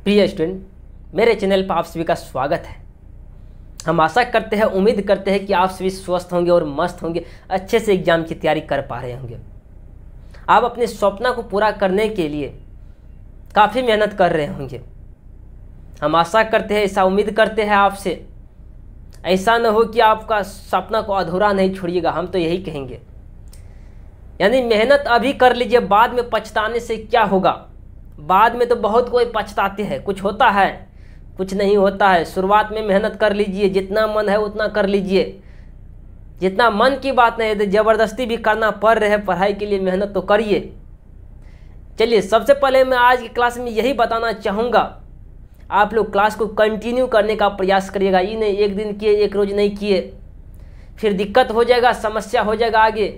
प्रिय स्टूडेंट, मेरे चैनल पर आप सभी का स्वागत है। हम आशा करते हैं, उम्मीद करते हैं कि आप सभी स्वस्थ होंगे और मस्त होंगे, अच्छे से एग्जाम की तैयारी कर पा रहे होंगे। आप अपने सपना को पूरा करने के लिए काफ़ी मेहनत कर रहे होंगे। हम आशा करते हैं, ऐसा उम्मीद करते हैं आपसे, ऐसा न हो कि आपका सपना को अधूरा नहीं छोड़िएगा। हम तो यही कहेंगे, यानी मेहनत अभी कर लीजिए, बाद में पछताने से क्या होगा। बाद में तो बहुत कोई पछताते हैं, कुछ होता है कुछ नहीं होता है। शुरुआत में मेहनत कर लीजिए, जितना मन है उतना कर लीजिए, जितना मन की बात नहीं है। ज़बरदस्ती भी करना पड़ रहा है पढ़ाई के लिए, मेहनत तो करिए। चलिए, सबसे पहले मैं आज की क्लास में यही बताना चाहूँगा, आप लोग क्लास को कंटिन्यू करने का प्रयास करिएगा। ये नहीं एक दिन किए, एक रोज़ नहीं किए, फिर दिक्कत हो जाएगा, समस्या हो जाएगा आगे।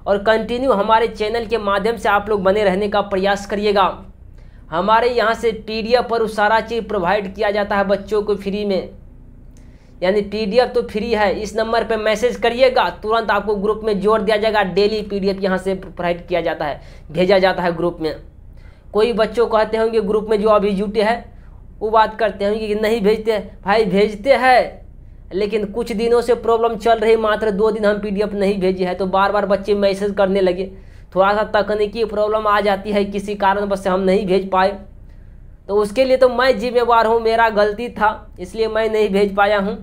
और कंटिन्यू हमारे चैनल के माध्यम से आप लोग बने रहने का प्रयास करिएगा। हमारे यहाँ से PDF पर सारा चीज़ प्रोवाइड किया जाता है बच्चों को फ्री में, यानी PDF तो फ्री है। इस नंबर पे मैसेज करिएगा, तुरंत आपको ग्रुप में जोड़ दिया जाएगा। डेली PDF यहाँ से प्रोवाइड किया जाता है, भेजा जाता है ग्रुप में। कोई बच्चों कहते होंगे ग्रुप में जो अभी जुटे हैं वो बात करते होंगे कि नहीं भेजते। भाई भेजते हैं, लेकिन कुछ दिनों से प्रॉब्लम चल रही, मात्र 2 दिन हम PDF नहीं भेजे हैं तो बार बार बच्चे मैसेज करने लगे। थोड़ा सा तकनीकी प्रॉब्लम आ जाती है, किसी कारणवश से हम नहीं भेज पाए, तो उसके लिए तो मैं जिम्मेवार हूँ, मेरा गलती था, इसलिए मैं नहीं भेज पाया हूँ।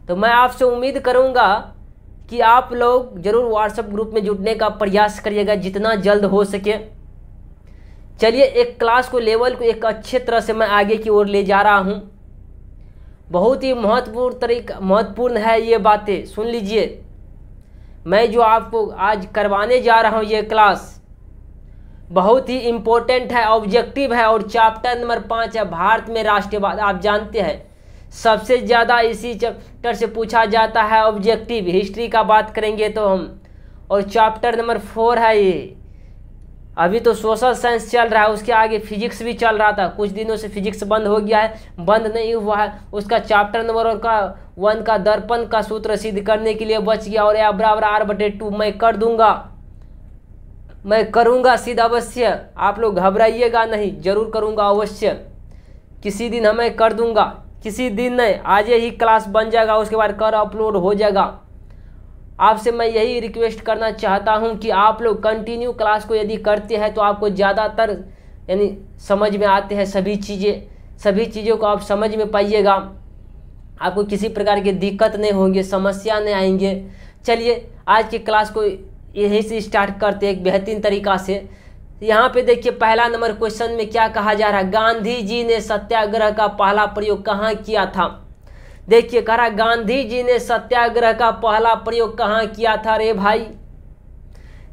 तो मैं आपसे उम्मीद करूँगा कि आप लोग ज़रूर व्हाट्सएप ग्रुप में जुड़ने का प्रयास करिएगा जितना जल्द हो सके। चलिए, एक क्लास को, लेवल को एक अच्छे तरह से मैं आगे की ओर ले जा रहा हूँ। बहुत ही महत्वपूर्ण है ये बातें, सुन लीजिए। मैं जो आपको आज करवाने जा रहा हूँ ये क्लास बहुत ही इम्पोर्टेंट है, ऑब्जेक्टिव है, और चैप्टर नंबर 5 है, भारत में राष्ट्रवाद। आप जानते हैं सबसे ज़्यादा इसी चैप्टर से पूछा जाता है ऑब्जेक्टिव। हिस्ट्री का बात करेंगे तो हम, और चैप्टर नंबर 4 है ये। अभी तो सोशल साइंस चल रहा है, उसके आगे फिजिक्स भी चल रहा था, कुछ दिनों से फिजिक्स बंद हो गया है, बंद नहीं हुआ है। उसका चैप्टर नंबर 1 का दर्पण का सूत्र सिद्ध करने के लिए बच गया, और R/2 मैं कर दूंगा, मैं करूंगा सिद्ध अवश्य। आप लोग घबराइएगा नहीं, जरूर करूंगा अवश्य। किसी दिन हमें कर दूंगा, किसी दिन नहीं, आज ही क्लास बन जाएगा, उसके बाद कर अपलोड हो जाएगा। आपसे मैं यही रिक्वेस्ट करना चाहता हूं कि आप लोग कंटिन्यू क्लास को यदि करते हैं तो आपको ज़्यादातर यानी समझ में आते हैं सभी चीज़ों को आप समझ में पाइएगा। आपको किसी प्रकार की दिक्कत नहीं होंगे, समस्या नहीं आएंगे। चलिए, आज की क्लास को यहीं से स्टार्ट करते हैं एक बेहतरीन तरीका से। यहाँ पे देखिए, पहला नंबर क्वेश्चन में क्या कहा जा रहा है, गांधी जी ने सत्याग्रह का पहला प्रयोग कहाँ किया था। देखिए, कह रहा गांधी जी ने सत्याग्रह का पहला प्रयोग कहाँ किया था। रे भाई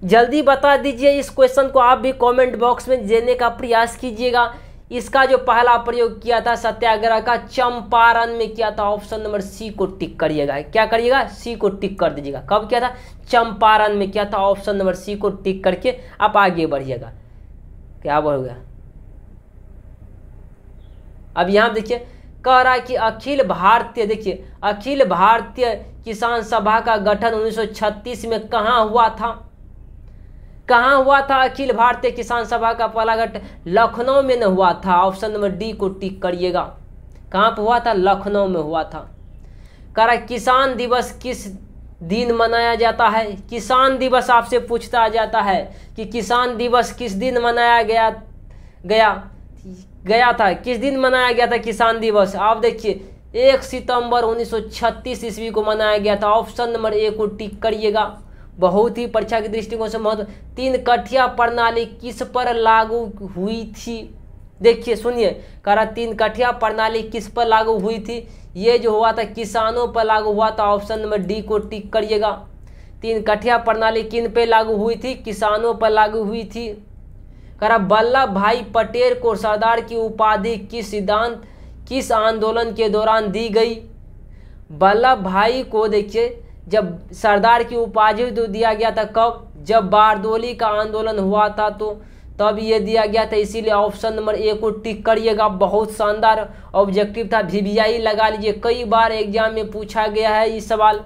जल्दी बता दीजिए, इस क्वेश्चन को आप भी कमेंट बॉक्स में देने का प्रयास कीजिएगा। इसका जो पहला प्रयोग किया था सत्याग्रह का, चंपारण में किया था। ऑप्शन नंबर सी को टिक करिएगा। क्या करिएगा, सी को टिक कर दीजिएगा। कब किया था, चंपारण में किया था। ऑप्शन नंबर सी को टिक करके आप आगे बढ़िएगा। क्या बढ़ गया, अब यहाँ देखिए कह रहा है कि अखिल भारतीय किसान सभा का गठन 1936 में कहाँ हुआ था। कहाँ हुआ था अखिल भारतीय किसान सभा का पहला गठन, लखनऊ में न हुआ था। ऑप्शन नंबर डी को टिक करिएगा। कहाँ पर हुआ था, लखनऊ में हुआ था। कह रहा है किसान दिवस किस दिन मनाया जाता है। किसान दिवस आपसे पूछता जाता है कि किसान दिवस किस दिन मनाया गया था, किस दिन मनाया गया था किसान दिवस। आप देखिए 1 सितंबर 1936 ईस्वी को मनाया गया था। ऑप्शन नंबर ए को टिक करिएगा। बहुत ही परीक्षा के दृष्टिकोण से महत्व। 3 कठिया प्रणाली किस पर लागू हुई थी। देखिए सुनिए, कह रहा 3 कठिया प्रणाली किस पर लागू हुई थी। ये जो हुआ था किसानों पर लागू हुआ था। ऑप्शन नंबर डी को टिक करिएगा। 3 कठिया प्रणाली किन पे लागू हुई थी, किसानों पर लागू हुई थी। वल्लभ भाई पटेल को सरदार की उपाधि किस आंदोलन के दौरान दी गई। वल्लभ भाई को देखिए जब सरदार की उपाधि तो दिया गया था, कब, जब बारदोली का आंदोलन हुआ था तो तब ये दिया गया था। इसीलिए ऑप्शन नंबर ए को टिक करिएगा। बहुत शानदार ऑब्जेक्टिव था, VVI लगा लीजिए, कई बार एग्जाम में पूछा गया है ये सवाल।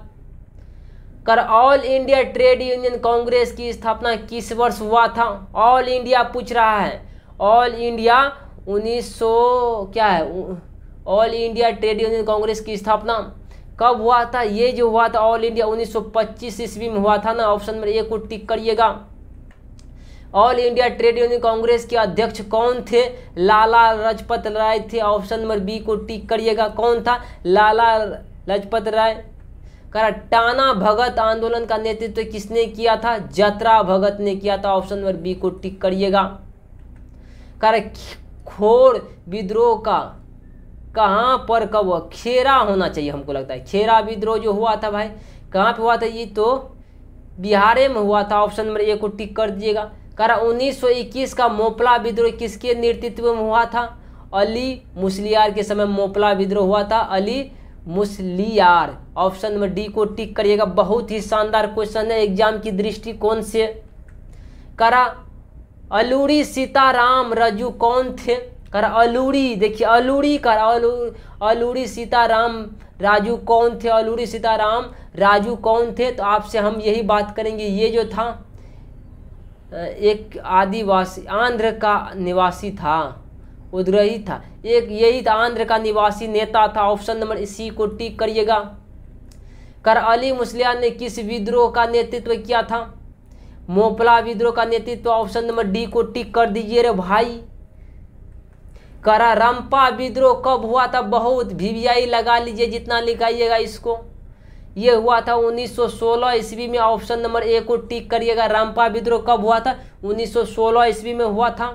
All India trade union Congress की स्थापना किस वर्ष हुआ था। ऑल इंडिया पूछ रहा है, ऑल इंडिया 1900 क्या है, all India trade union Congress की स्थापना कब हुआ था? ये जो हुआ था ऑल इंडिया 1925 ईस्वी में हुआ था ना। ऑप्शन नंबर ए को टिक करिएगा। All India trade union Congress के अध्यक्ष कौन थे? लाला लाजपत राय थे। ऑप्शन नंबर बी को टिक करिएगा। कौन था? लाला लाजपत राय। टाना भगत आंदोलन का नेतृत्व किसने किया था? जतरा भगत ने किया था। ऑप्शन नंबर बी को टिक करिएगा। खोड़ विद्रोह का कहाँ पर कब हुआ? खेरा होना चाहिए, हमको लगता है खेरा विद्रोह जो हुआ था भाई कहाँ पे हुआ था? ये तो बिहार में हुआ था। ऑप्शन नंबर ए को टिक कर दीजिएगा। 1921 का मोपला विद्रोह किसके नेतृत्व में हुआ था? अली मुस्लियार के समय मोपला विद्रोह हुआ था, Ali Musliyar. Option number D को टिक करिएगा। बहुत ही शानदार क्वेश्चन है एग्जाम की दृष्टिकोण से। अलूरी सीताराम राजू कौन थे? अलूरी, देखिए अलूरी अलूरी सीताराम राजू कौन थे? अलूरी सीताराम राजू कौन थे? तो आपसे हम यही बात करेंगे। ये जो था एक आदिवासी आंध्र का निवासी था, उदरही था, एक यही था आंध्र का निवासी नेता था। ऑप्शन नंबर सी को टिक करिएगा। अली मुस्लियार ने किस विद्रोह का नेतृत्व किया था? मोपला विद्रोह का नेतृत्व। ऑप्शन नंबर डी को टिक कर दीजिए रे भाई। रंपा विद्रोह कब हुआ था? बहुत वीवीआई लगा लीजिए जितना लिखाइएगा इसको। ये हुआ था 1916 ईस्वी में। ऑप्शन नंबर ए को टिक करिएगा। रंपा विद्रोह कब हुआ था? 1916 ईस्वी में हुआ था।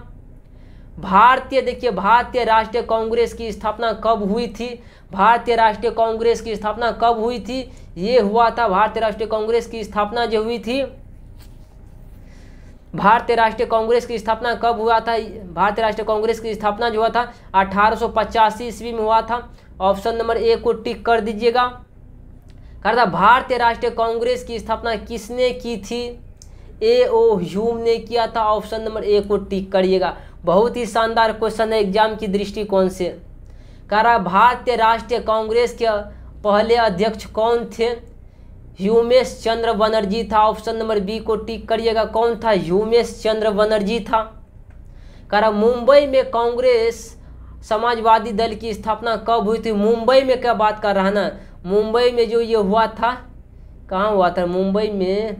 देखिए भारतीय राष्ट्रीय कांग्रेस की स्थापना कब हुई थी? भारतीय राष्ट्रीय कांग्रेस की स्थापना कब हुई थी? ये हुआ था भारतीय राष्ट्रीय कांग्रेस की स्थापना जो हुई थी, भारतीय राष्ट्रीय कांग्रेस की स्थापना कब हुआ था? भारतीय राष्ट्रीय कांग्रेस की स्थापना जो हुआ था 1885 ईस्वी में हुआ था। ऑप्शन नंबर ए को टिक कर दीजिएगा। भारतीय राष्ट्रीय कांग्रेस की स्थापना किसने की थी? ए.ओ. ह्यूम ने किया था। ऑप्शन नंबर ए को टिक करिएगा। बहुत ही शानदार क्वेश्चन है एग्जाम की दृष्टिकोण से। भारतीय राष्ट्रीय कांग्रेस के पहले अध्यक्ष कौन थे? ह्यूमेश चंद्र बनर्जी था। ऑप्शन नंबर बी को टिक करिएगा। कौन था? ह्यूमेश चंद्र बनर्जी था। मुंबई में कांग्रेस समाजवादी दल की स्थापना कब हुई थी? मुंबई में क्या बात कर रहा है ना, मुंबई में जो ये हुआ था, कहाँ हुआ था? मुंबई में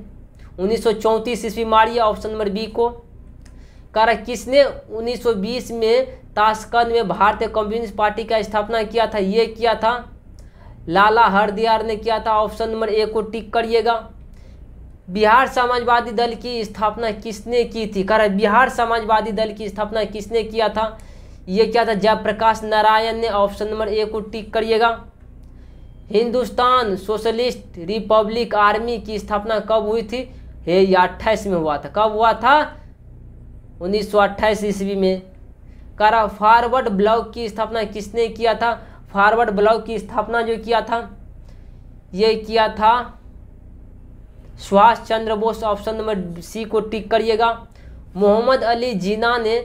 1934 ईस्वी मारिए ऑप्शन नंबर बी को। किसने 1920 में ताशकंद में भारतीय कम्युनिस्ट पार्टी का स्थापना किया था? ये किया था लाला हरदयाल ने किया था। ऑप्शन नंबर ए को टिक करिएगा। बिहार समाजवादी दल की स्थापना किसने की थी? बिहार समाजवादी दल की स्थापना किसने किया था? ये क्या था? जयप्रकाश नारायण ने। ऑप्शन नंबर ए को टिक करिएगा। हिंदुस्तान सोशलिस्ट रिपब्लिक आर्मी की स्थापना कब हुई थी? ये 28 में हुआ था। कब हुआ था? 1928 ईस्वी में। फॉरवर्ड ब्लॉक की स्थापना किसने किया था? फॉरवर्ड ब्लॉक की स्थापना जो किया था, ये किया था Subhash Chandra Bose. Option number C को टिक करिएगा। मोहम्मद अली जिन्ना ने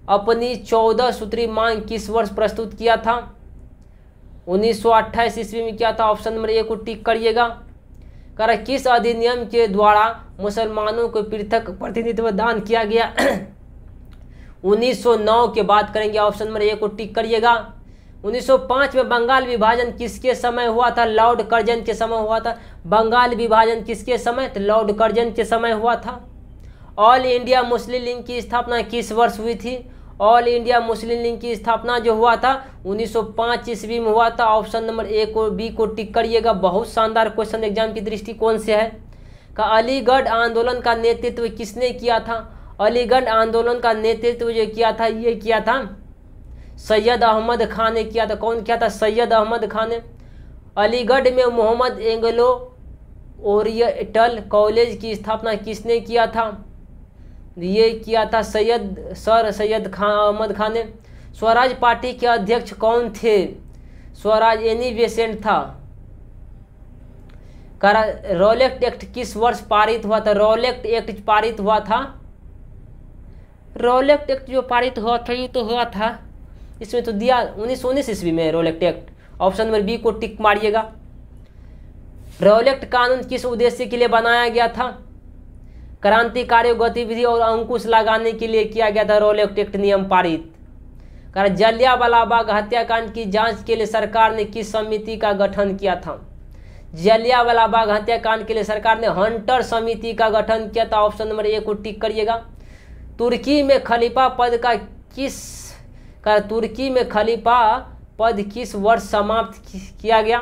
अपनी 14 सूत्री मांग किस वर्ष प्रस्तुत किया था? 1928 ईस्वी में किया था। ऑप्शन नंबर ए को टिक करिएगा। किस अधिनियम के द्वारा मुसलमानों को पृथक प्रतिनिधित्व दान किया गया? 1909 के बात करेंगे। ऑप्शन नंबर ए को टिक करिएगा। 1905 में बंगाल विभाजन किसके समय हुआ था? लॉर्ड कर्जन के समय हुआ था। बंगाल विभाजन किसके समय? तो लॉर्ड कर्जन के समय हुआ था। ऑल इंडिया मुस्लिम लीग की स्थापना किस वर्ष हुई थी? ऑल इंडिया मुस्लिम लीग की स्थापना जो हुआ था 1905 ईस्वी में हुआ था। ऑप्शन नंबर ए को बी को टिक करिएगा। बहुत शानदार क्वेश्चन एग्जाम की दृष्टिकोण से है। अलीगढ़ आंदोलन का नेतृत्व किसने किया था? अलीगढ़ आंदोलन का नेतृत्व जो किया था, ये किया था सैयद अहमद खान ने किया था। कौन किया था? सैयद अहमद खान ने। अलीगढ़ में मोहम्मद एंग्लो ओरिएंटल कॉलेज की स्थापना किसने किया था? ये किया था सैयद अहमद खान ने। स्वराज पार्टी के अध्यक्ष कौन थे? स्वराज एनी बेसेंट था। रॉलेट एक्ट किस वर्ष पारित हुआ था? रॉलेट एक्ट पारित हुआ था, रॉलेट एक्ट जो पारित हुआ था ये तो हुआ था, इसमें तो दिया 1919 ईस्वी में Rowlatt act. Option number B को टिक मारिएगा। रॉलेट कानून किस उद्देश्य के लिए बनाया गया था? क्रांतिकारी गतिविधि और अंकुश लगाने के लिए किया गया था रॉलेट एक्ट नियम पारित। कह जलियांवाला बाग हत्याकांड की जांच के लिए सरकार ने किस समिति का गठन किया था? जलियांवाला बाग हत्याकांड के लिए सरकार ने हंटर समिति का गठन किया था। ऑप्शन नंबर ए को टिक करिएगा। तुर्की में खलीफा पद तुर्की में खलीफा पद किस वर्ष समाप्त किया गया?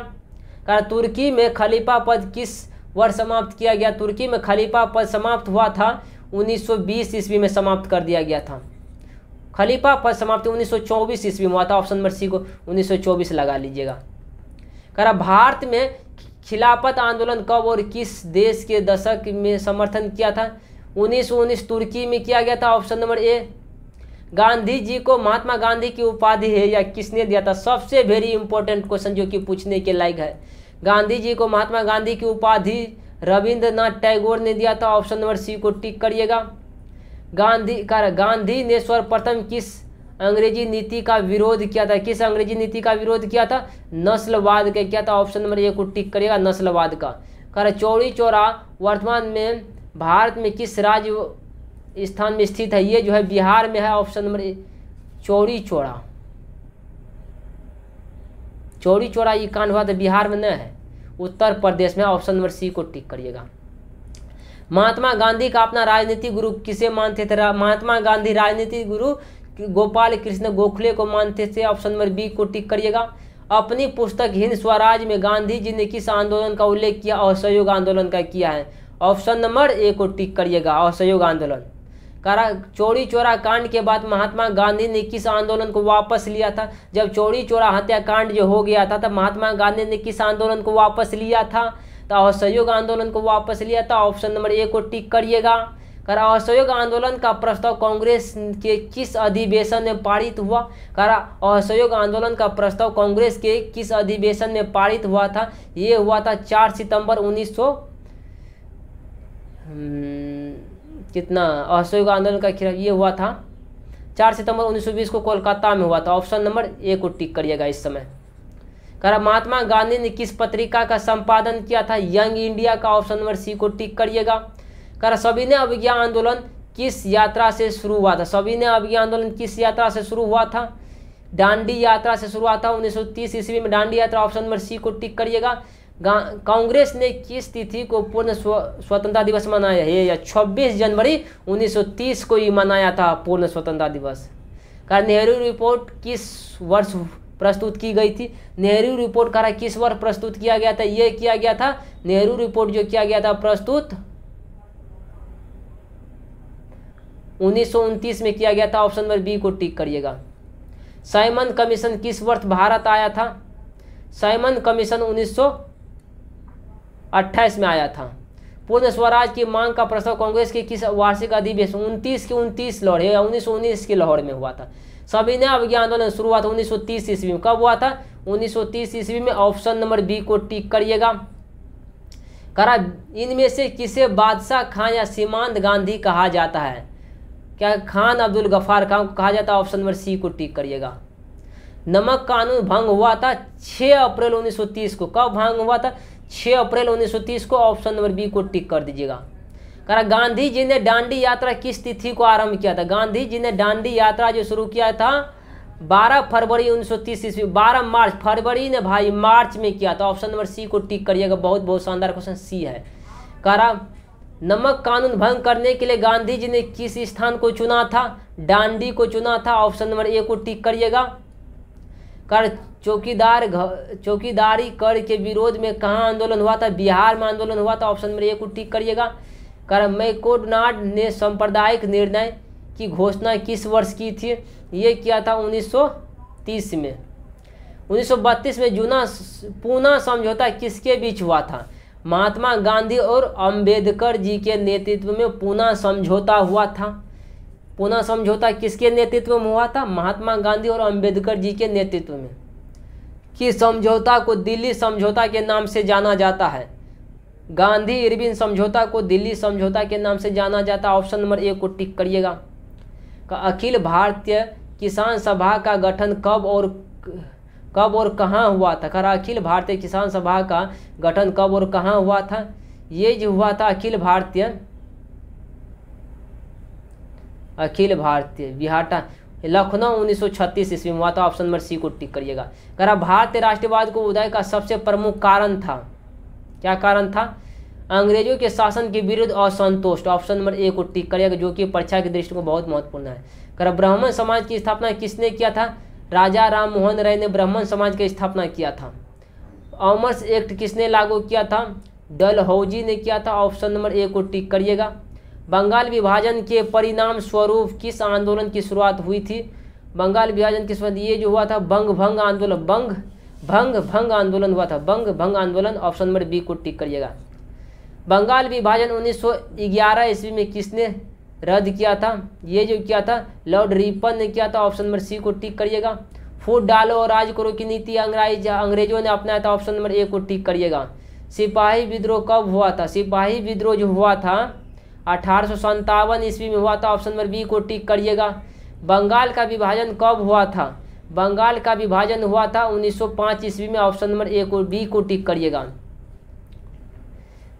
तुर्की में खलीफा पद किस वर्ष समाप्त किया गया? तुर्की में खलीफा पद समाप्त हुआ था 1920 ईस्वी में समाप्त कर दिया गया था। खलीफा पद समाप्ति 1924 ईस्वी में हुआ था। ऑप्शन नंबर सी को 1924 लगा लीजिएगा। भारत में खिलाफत आंदोलन कब और किस देश के दशक में समर्थन किया था? 1919 तुर्की में किया गया था। Option number A. Gandhi ji को महात्मा गांधी की उपाधि है या किसने दिया था? सबसे वेरी इंपॉर्टेंट क्वेश्चन जो कि पूछने के लायक है। गांधी जी को महात्मा गांधी की उपाधि रविंद्रनाथ टैगोर ने दिया था। ऑप्शन नंबर सी को टिक करिएगा। गांधी ने सर्वप्रथम किस अंग्रेजी नीति का विरोध किया था? किस अंग्रेजी नीति का विरोध किया था? नस्लवाद का किया था। ऑप्शन नंबर ए को टिक करिएगा, नस्लवाद का। चौरी चौरा वर्तमान में भारत में किस राज्य स्थान में स्थित है? ये जो है बिहार में है। ऑप्शन नंबर ए। चौरी चौरा ये कांड हुआ था बिहार में न है, उत्तर प्रदेश में। ऑप्शन नंबर सी को टिक करिएगा। महात्मा गांधी का अपना राजनीतिक गुरु किसे मानते थे? महात्मा गांधी राजनीतिक गुरु गोपाल कृष्ण गोखले को मानते थे। ऑप्शन नंबर बी को टिक करिएगा। अपनी पुस्तक हिंद स्वराज में गांधी जी ने किस आंदोलन का उल्लेख किया? असहयोग आंदोलन का किया है। ऑप्शन नंबर ए को टिक करिएगा, असहयोग आंदोलन। चौरी चौरा कांड के बाद महात्मा गांधी ने किस आंदोलन को वापस लिया था? जब चौरी चौरा हत्याकांड जो हो गया था तब महात्मा गांधी ने किस आंदोलन को वापस लिया था? तो असहयोग आंदोलन को वापस लिया था। ऑप्शन नंबर ए को टिक करिएगा। असहयोग आंदोलन का प्रस्ताव कांग्रेस के किस अधिवेशन में पारित हुआ? असहयोग आंदोलन का प्रस्ताव कांग्रेस के किस अधिवेशन में पारित हुआ था? ये हुआ था 4 सितंबर 1900 कितना असहयोग आंदोलन का ये हुआ था 4 सितंबर 1920 को कोलकाता में हुआ था। ऑप्शन नंबर ए को टिक करिएगा इस समय। महात्मा गांधी ने किस पत्रिका का संपादन किया था? यंग इंडिया का। ऑप्शन नंबर सी को टिक करिएगा। सविनय अवज्ञा आंदोलन किस यात्रा से शुरू हुआ था? सविनय अवज्ञा आंदोलन किस यात्रा से शुरू हुआ था? दांडी यात्रा से शुरू हुआ था 1930 ईस्वी में, दांडी यात्रा। ऑप्शन नंबर सी को टिक करिएगा। कांग्रेस ने किस तिथि को पूर्ण स्वतंत्रता दिवस मनाया है? या 26 जनवरी 1930 को ही मनाया था पूर्ण स्वतंत्रता दिवस। नेहरू रिपोर्ट किस वर्ष प्रस्तुत की गई थी? नेहरू रिपोर्ट किस वर्ष प्रस्तुत किया गया था? ये किया गया था नेहरू रिपोर्ट जो किया गया था प्रस्तुत 1929 में किया गया था। ऑप्शन नंबर बी को टिक करिएगा। साइमन कमीशन किस वर्ष भारत आया था? साइमन कमीशन 1928 में आया था। पूर्ण स्वराज की मांग का प्रस्ताव कांग्रेस के किस वार्षिक अधिवेशन 29 लाहौर या 1919 के लाहौर में हुआ था? सविनय अवज्ञा आंदोलन शुरू हुआ था 1930 ईस्वी में। कब हुआ था? 1930 ईस्वी में। ऑप्शन नंबर बी को टिक करिएगा। इनमें से किसे बादशाह खान या सीमांत गांधी कहा जाता है? क्या खान अब्दुल गफ्फार खान को कहा जाता है? ऑप्शन नंबर सी को टिक करिएगा। नमक कानून भंग हुआ था 6 अप्रैल 1930 को। कब भंग हुआ था? 6 अप्रैल 1930 को। ऑप्शन नंबर बी को टिक कर दीजिएगा। गांधी जी ने दांडी यात्रा किस तिथि को आरंभ किया था? गांधी जी ने दांडी यात्रा जो शुरू किया था 12 फरवरी 1930 ईस्वी। 12 मार्च, फरवरी ने भाई मार्च में किया था। ऑप्शन नंबर सी को टिक करिएगा। बहुत बहुत शानदार क्वेश्चन सी है। नमक कानून भंग करने के लिए गांधी जी ने किस स्थान को चुना था? दांडी को चुना था। ऑप्शन नंबर ए को टिक करिएगा। चौकीदारी कर के विरोध में कहाँ आंदोलन हुआ था? बिहार में आंदोलन हुआ था। ऑप्शन नंबर ए को टिक करिएगा। मैकडॉनाल्ड ने सांप्रदायिक निर्णय की घोषणा किस वर्ष की थी? ये किया था 1930 में। 1932 में पूना समझौता किसके बीच हुआ था? महात्मा गांधी और अंबेडकर जी के नेतृत्व में पूना समझौता हुआ था। पूना समझौता किसके नेतृत्व में हुआ था? महात्मा गांधी और अंबेडकर जी के नेतृत्व में। किस समझौता को दिल्ली समझौता के नाम से जाना जाता है? गांधी इरविन समझौता को दिल्ली समझौता के नाम से जाना जाता है। ऑप्शन नंबर ए को टिक करिएगा। अखिल भारतीय किसान सभा का गठन कब और कहाँ हुआ था? अखिल भारतीय किसान सभा का गठन कब और कहाँ हुआ था? ये जो हुआ था अखिल भारतीय बिहाटा लखनऊ 1936 ईस्वी में हुआ था, ऑप्शन नंबर सी को टिक करिएगा। कह रहा भारतीय राष्ट्रवाद को उदय का सबसे प्रमुख कारण था, क्या कारण था? अंग्रेजों के शासन के विरुद्ध असंतोष, ऑप्शन नंबर ए को टिक करिएगा, जो कि परीक्षा की दृष्टि को बहुत महत्वपूर्ण है। कह रहा ब्राह्मण समाज की स्थापना किसने किया था? राजा राम मोहन राय ने ब्राह्मण समाज की स्थापना किया था। आर्म्स एक्ट किसने लागू किया था? डलहौजी ने किया था, ऑप्शन नंबर ए को टिक करिएगा। बंगाल विभाजन के परिणाम स्वरूप किस आंदोलन की शुरुआत हुई थी? बंगाल विभाजन के शुरुआत ये जो हुआ था बंग भंग आंदोलन, भंग आंदोलन हुआ था, बंग भंग आंदोलन, ऑप्शन नंबर बी को टिक करिएगा। बंगाल विभाजन 1911 ईस्वी में किसने रद्द किया था? ये जो किया था लॉर्ड रिपन ने किया था, ऑप्शन नंबर सी को टिक करिएगा। फूट डालो और राज करो की नीति अंग्रेजों ने अपनाया था, ऑप्शन नंबर ए को टिक करिएगा। सिपाही विद्रोह कब हुआ था? सिपाही विद्रोह जो हुआ था 1857 ईस्वी में हुआ था, ऑप्शन नंबर बी को टिक करिएगा। बंगाल का विभाजन कब हुआ था? बंगाल का विभाजन हुआ था 1905 ईस्वी में, ऑप्शन नंबर ए को बी को टिक करिएगा।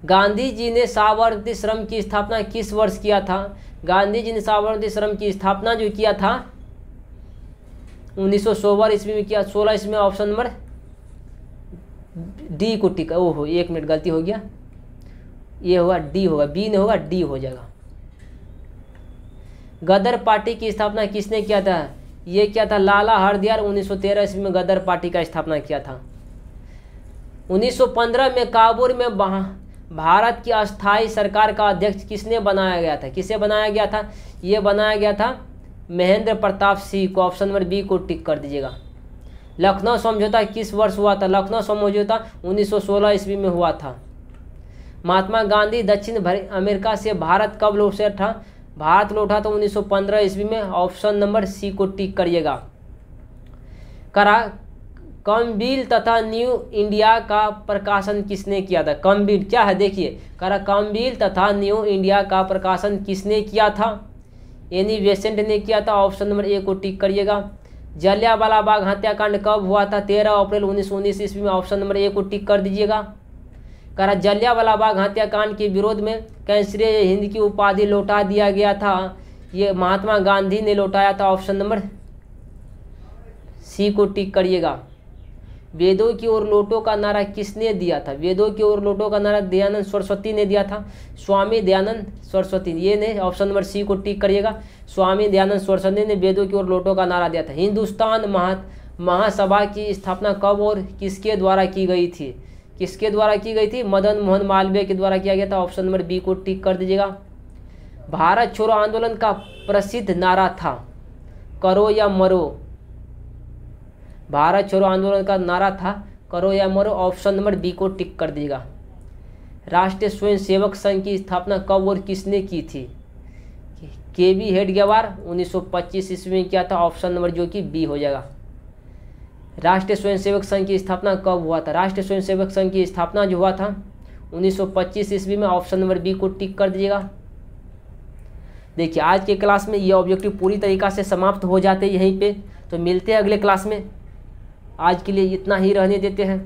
गांधी जी ने साबरमती श्रम की स्थापना किस वर्ष किया था? गांधी जी ने साबरमती श्रम की स्थापना जो किया था 1916 ईस्वी में किया, 16 ईस्वी में, ऑप्शन नंबर डी को टिक। ओहो 1 मिनट गलती हो गया, ये होगा डी होगा, बी नहीं होगा, डी हो जाएगा। गदर पार्टी की स्थापना किसने किया था? ये क्या था लाला हरदयाल 1913 ईस्वी में गदर पार्टी का स्थापना किया था। 1915 में काबुल में भारत की अस्थायी सरकार का अध्यक्ष किसने बनाया गया था? किसे बनाया गया था? ये बनाया गया था महेंद्र प्रताप सिंह को, ऑप्शन नंबर बी को टिक कर दीजिएगा। लखनऊ समझौता किस वर्ष हुआ था? लखनऊ समझौता 1916 ईस्वी में हुआ था। महात्मा गांधी दक्षिण अमेरिका से भारत कब लौटा था? भारत लौटा तो 1915 ईस्वी में, ऑप्शन नंबर सी को टिक करिएगा। कमबिल तथा न्यू इंडिया का प्रकाशन किसने किया था? कमबिल क्या है देखिए, कमबिल तथा न्यू इंडिया का प्रकाशन किसने किया था? एनी बेसेंट ने किया था, ऑप्शन नंबर ए को टिक करिएगा। जलियांवाला बाग हत्याकांड कब हुआ था? 13 अप्रैल 1919 ईस्वी में, ऑप्शन नंबर ए को टिक कर दीजिएगा। जलियांवाला बाग हत्याकांड के विरोध में कैंसरे हिंद की उपाधि लौटा दिया गया था, ये महात्मा गांधी ने लौटाया था, ऑप्शन नंबर सी को टिक करिएगा। वेदों की ओर लौटो का नारा किसने दिया था? वेदों की ओर लौटो का नारा दयानंद सरस्वती ने दिया था, स्वामी दयानंद सरस्वती, ये ने, ऑप्शन नंबर सी को टिक करिएगा। स्वामी दयानंद सरस्वती ने वेदों की ओर लौटो का नारा दिया था। हिंदुस्तान महासभा की स्थापना कब और किसके द्वारा की गई थी? किसके द्वारा की गई थी? मदन मोहन मालवीय के द्वारा किया गया था, ऑप्शन नंबर बी को टिक कर दीजिएगा। भारत छोड़ो आंदोलन का प्रसिद्ध नारा था करो या मरो। भारत छोड़ो आंदोलन का नारा था करो या मरो, ऑप्शन नंबर बी को टिक कर दीजिएगा। राष्ट्रीय स्वयंसेवक संघ की स्थापना कब और किसने की थी? केबी हेडगेवार 1925 ईस्वी में किया था, ऑप्शन नंबर जो कि बी हो जाएगा। राष्ट्रीय स्वयंसेवक संघ की स्थापना कब हुआ था? राष्ट्रीय स्वयंसेवक संघ की स्थापना जो हुआ था 1925 ईस्वी में, ऑप्शन नंबर बी को टिक कर दीजिएगा। देखिए आज के क्लास में ये ऑब्जेक्टिव पूरी तरीक़ा से समाप्त हो जाते हैं यहीं पे, तो मिलते हैं अगले क्लास में। आज के लिए इतना ही रहने देते हैं।